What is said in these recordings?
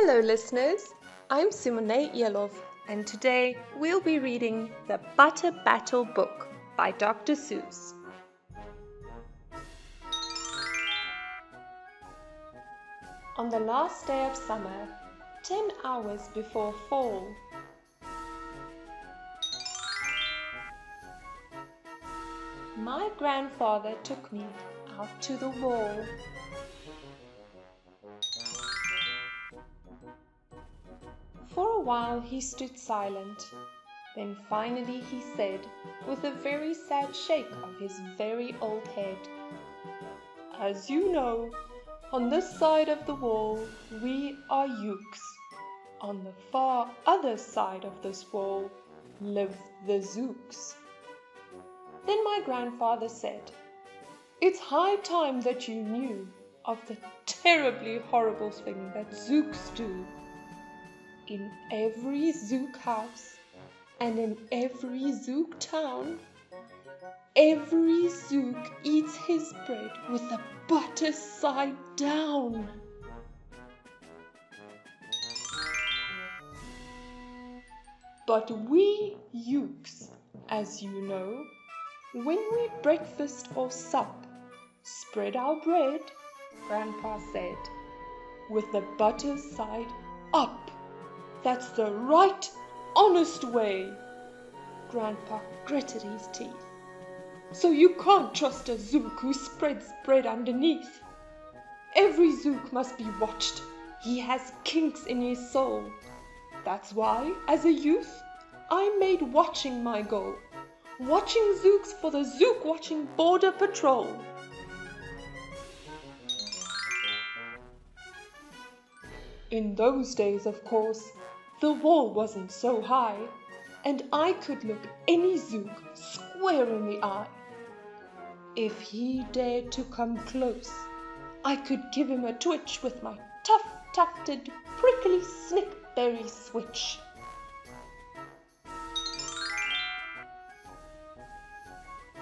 Hello listeners, I'm Simoné and today we'll be reading The Butter Battle book by Dr. Seuss. On the last day of summer, 10 hours before fall, my grandfather took me out to the wall. For a while he stood silent. Then finally he said, with a very sad shake of his very old head, "As you know, on this side of the wall we are Ukes. On the far other side of this wall live the Zooks." Then my grandfather said, "It's high time that you knew of the terribly horrible thing that Zooks do. In every Zook house and in every Zook town, every Zook eats his bread with the butter side down." But we Ukes, as you know, when we breakfast or sup, spread our bread, Grandpa said, with the butter side up. That's the right, honest way. Grandpa gritted his teeth. So you can't trust a Zook who spreads bread underneath. Every Zook must be watched. He has kinks in his soul. That's why, as a youth, I made watching my goal. Watching Zooks for the Zook Watching Border Patrol. In those days, of course, the wall wasn't so high, and I could look any Zook square in the eye. If he dared to come close, I could give him a twitch with my tough-tufted, prickly snickberry switch.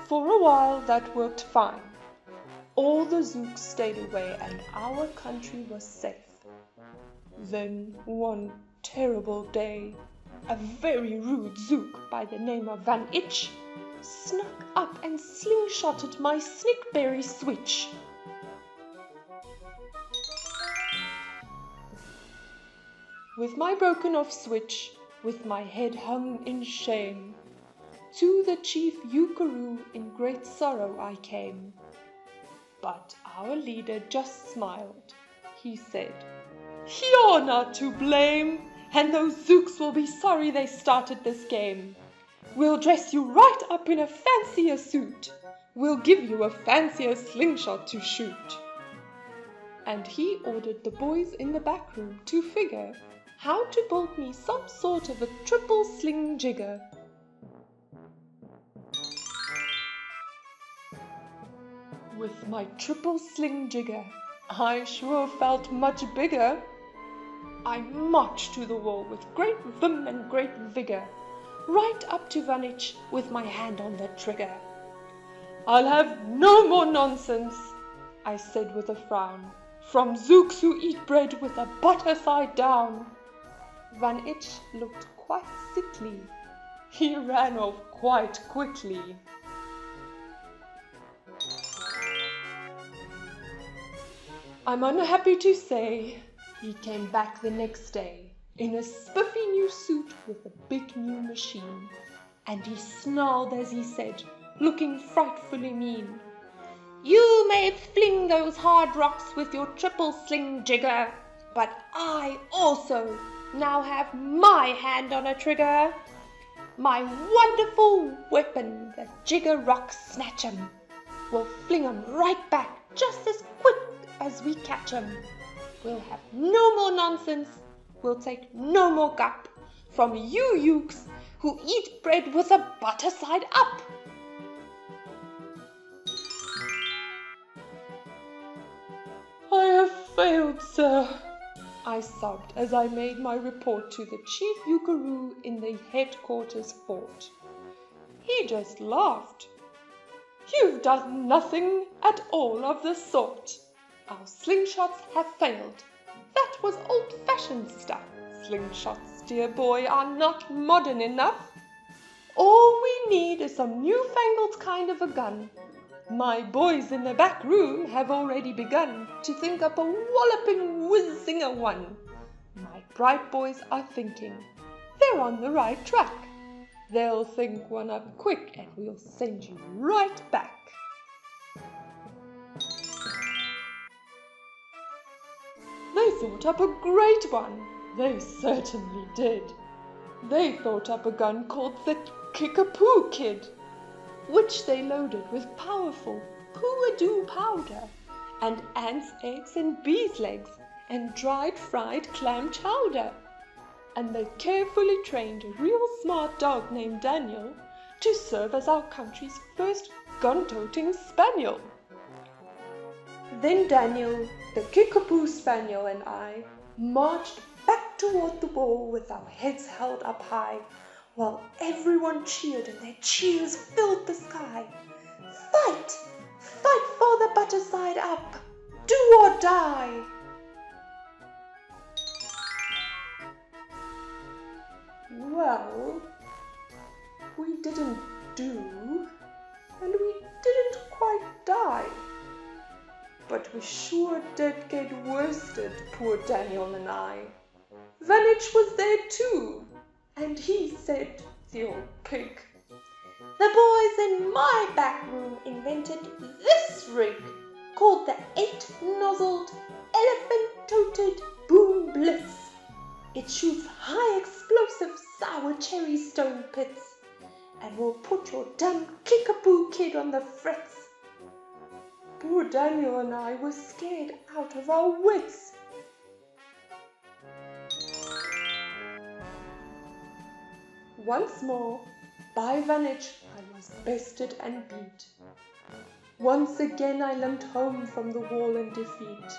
For a while that worked fine. All the Zooks stayed away and our country was safe. Then one terrible day, a very rude Zook by the name of Van Itch snuck up and slingshotted my snickberry switch. With my broken off switch, with my head hung in shame, to the chief Ukaroo in great sorrow I came. But our leader just smiled. He said, "You're not to blame, and those Zooks will be sorry they started this game. We'll dress you right up in a fancier suit. We'll give you a fancier slingshot to shoot." And he ordered the boys in the back room to figure how to build me some sort of a triple sling jigger. With my triple sling jigger, I sure felt much bigger. I marched to the wall with great vim and great vigor, right up to Van Itch with my hand on the trigger. "I'll have no more nonsense," I said with a frown, "from Zooks who eat bread with the butter side down." Van Itch looked quite sickly. He ran off quite quickly. I'm unhappy to say he came back the next day in a spiffy new suit with a big new machine, and he snarled as he said, looking frightfully mean, "You may fling those hard rocks with your triple sling jigger, but I also now have my hand on a trigger. My wonderful weapon, the jigger rock snatch'em, will fling 'em right back just as quick as we catch 'em. We'll have no more nonsense. We'll take no more gup from you Ukes who eat bread with the butter side up." "I have failed, sir," I sobbed as I made my report to the chief Ukaroo in the headquarters fort. He just laughed. "You've done nothing at all of the sort. Our slingshots have failed. that was old-fashioned stuff. Slingshots, dear boy, are not modern enough. All we need is some newfangled kind of a gun. My boys in the back room have already begun to think up a walloping whiz-zinger one. My bright boys are thinking. They're on the right track. They'll think one up quick and we'll send you right back. They thought up a great one. They certainly did. They thought up a gun called the Kickapoo Kid, which they loaded with powerful poo-a-doo powder, and ants' eggs and bees' legs, and dried fried clam chowder. And they carefully trained a real smart dog named Daniel to serve as our country's first gun-toting spaniel. Then Daniel, the Kickapoo Spaniel, and I marched back toward the wall with our heads held up high, while everyone cheered and their cheers filled the sky. Fight! Fight for the butter side up! Do or die! Well, we didn't do, and we didn't quite die. But we sure did get worsted, poor Daniel and I. Vanich was there too, and he said, the old pig, "The boys in my back room invented this rig, called the 8-nozzled, elephant-toted Boom Blitz. It shoots high explosive sour cherry stone pits, and will put your dumb Kickapoo Kid on the fritz." Poor Daniel and I were scared out of our wits. Once more, by Vanich, I was bested and beat. Once again I limped home from the wall in defeat.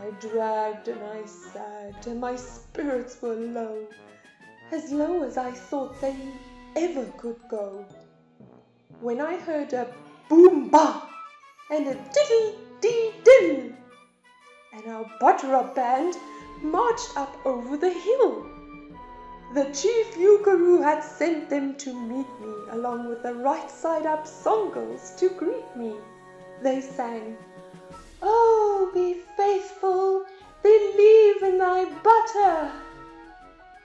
I dragged and I sagged, and my spirits were low as I thought they ever could go, when I heard a boom-ba and a diddle-dee-dill, and our butter-up band marched up over the hill. The chief Eukaroo had sent them to meet me, along with the right-side-up song-girls to greet me. They sang, "Oh, be faithful, believe in thy butter,"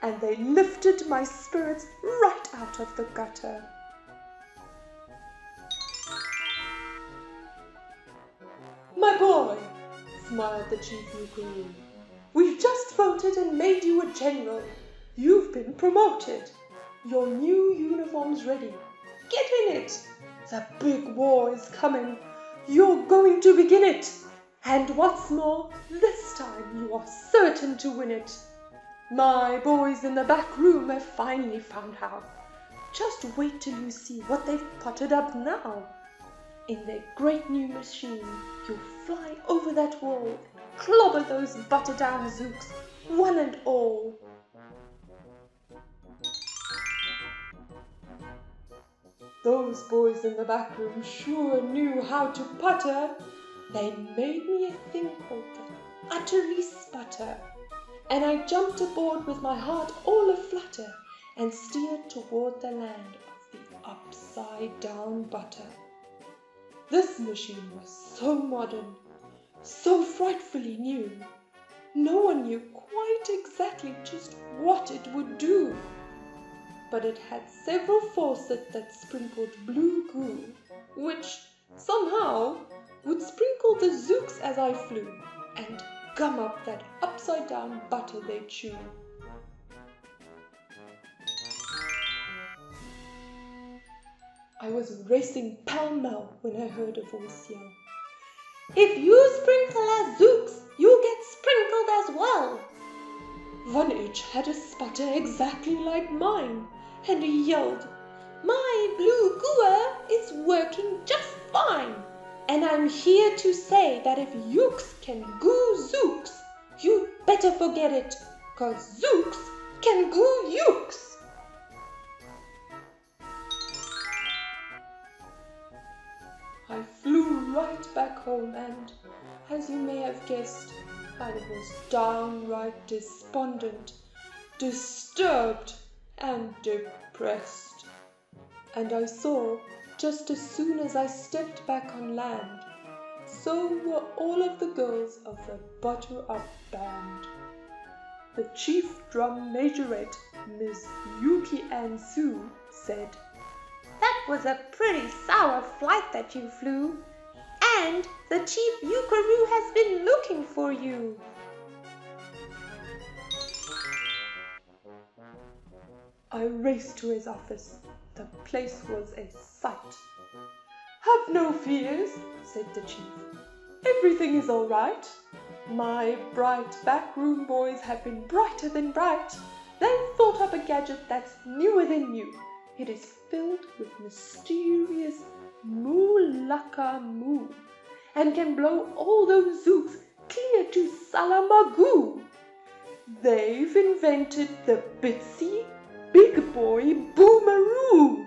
and they lifted my spirits right out of the gutter. "My boy," smiled the chief Eukaroo, "we've just voted and made you a general. You've been promoted. Your new uniform's ready. Get in it. The big war is coming. You're going to begin it. And what's more, this time you are certain to win it. My boys in the back room have finally found how. Just wait till you see what they've potted up now. In their great new machine, you'll fly over that wall and clobber those butter-down zooks, one and all." Those boys in the back room sure knew how to putter. They made me a thing called the utterly sputter, and I jumped aboard with my heart all a-flutter and steered toward the land of the upside-down butter. This machine was so modern, so frightfully new, no one knew quite exactly just what it would do. But it had several faucets that sprinkled blue goo, which, somehow, would sprinkle the zooks as I flew, and gum up that upside-down butter they chew. I was racing pell-mell when I heard a voice yell, "If you sprinkle as zooks, you get sprinkled as well." Vanich had a sputter exactly like mine, and he yelled, "My blue gooer is working just fine, and I'm here to say that if Yooks can goo Zooks, you'd better forget it, 'cause Zooks can goo Yooks." I flew right back home and, as you may have guessed, I was downright despondent, disturbed, and depressed. And I saw, just as soon as I stepped back on land, so were all of the girls of the Butter-Up Band. The chief drum majorette, Miss Yuki Ann Sue, said, "That was a pretty sour flight that you flew, and the chief Yukaroo has been looking for you." I raced to his office. The place was a sight. "Have no fears," said the chief. "Everything is all right. My bright backroom boys have been brighter than bright. They've thought up a gadget that's newer than new. It is filled with mysterious moo-laka-moo and can blow all those zooks clear to Salamagoo. They've invented the Bitsy Big Boy Boomeroo.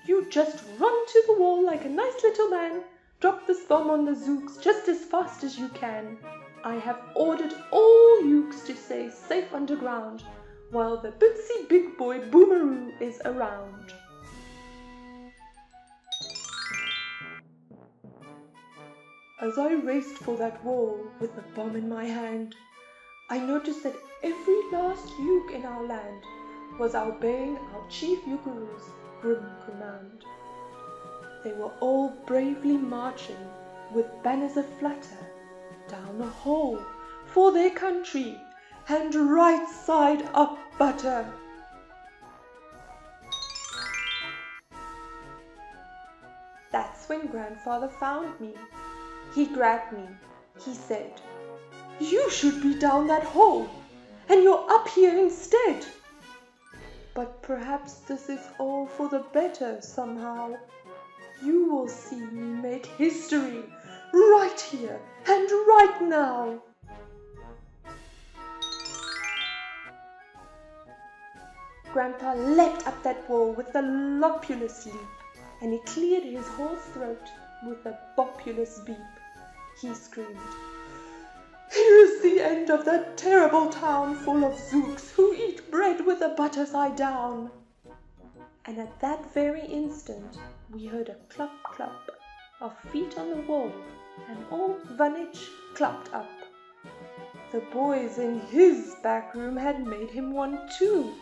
You just run to the wall like a nice little man, drop this bomb on the zooks just as fast as you can. I have ordered all yooks to stay safe underground, while the Bitsy Big Boy Boomeroo is around." As I raced for that wall with the bomb in my hand, I noticed that every last yook in our land was obeying our chief Yukaroo's grim command. They were all bravely marching with banners of flutter down the hall for their country and right side up butter. That's when Grandfather found me. He grabbed me. He said, "You should be down that hole, and you're up here instead. But perhaps this is all for the better somehow. You will see me make history right here and right now." Grandpa leapt up that wall with a lopulous leap, and he cleared his whole throat with a bopulous beep. He screamed, "Here is the end of that terrible town full of zooks who eat bread with the butter side down." And at that very instant we heard a clup-clup of feet on the wall, and old Vanitch clopped up. The boys in his back room had made him one too.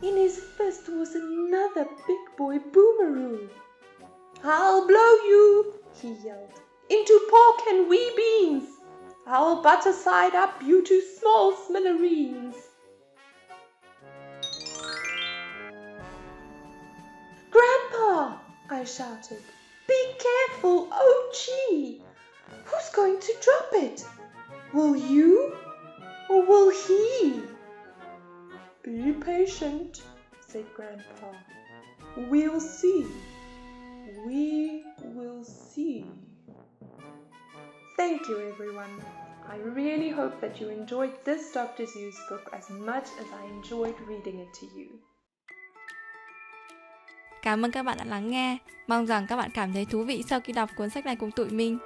In his fist was another big boy Boomeroo. "I'll blow you," he yelled, "into pork and wee beans. I'll butter side up you to small smithereens." "Grandpa," I shouted, "be careful, oh gee! Who's going to drop it? Will you or will he?" "Be patient," said Grandpa. "We'll see. We will see." Thank you, everyone. I really hope that you enjoyed this Dr. Seuss book as much as I enjoyed reading it to you. Cảm ơn các bạn đã lắng nghe. Mong rằng các bạn cảm thấy thú vị sau khi đọc cuốn sách này cùng tụi mình.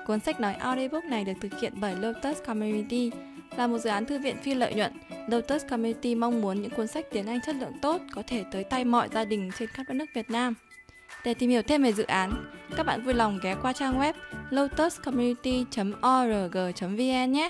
Cuốn sách nói audiobook này được thực hiện bởi Lotus Community, là một dự án thư viện phi lợi nhuận. Lotus Community mong muốn những cuốn sách tiếng Anh chất lượng tốt có thể tới tay mọi gia đình trên khắp đất nước Việt Nam. Để tìm hiểu thêm về dự án, các bạn vui lòng ghé qua trang web lotuscommunity.org.vn nhé.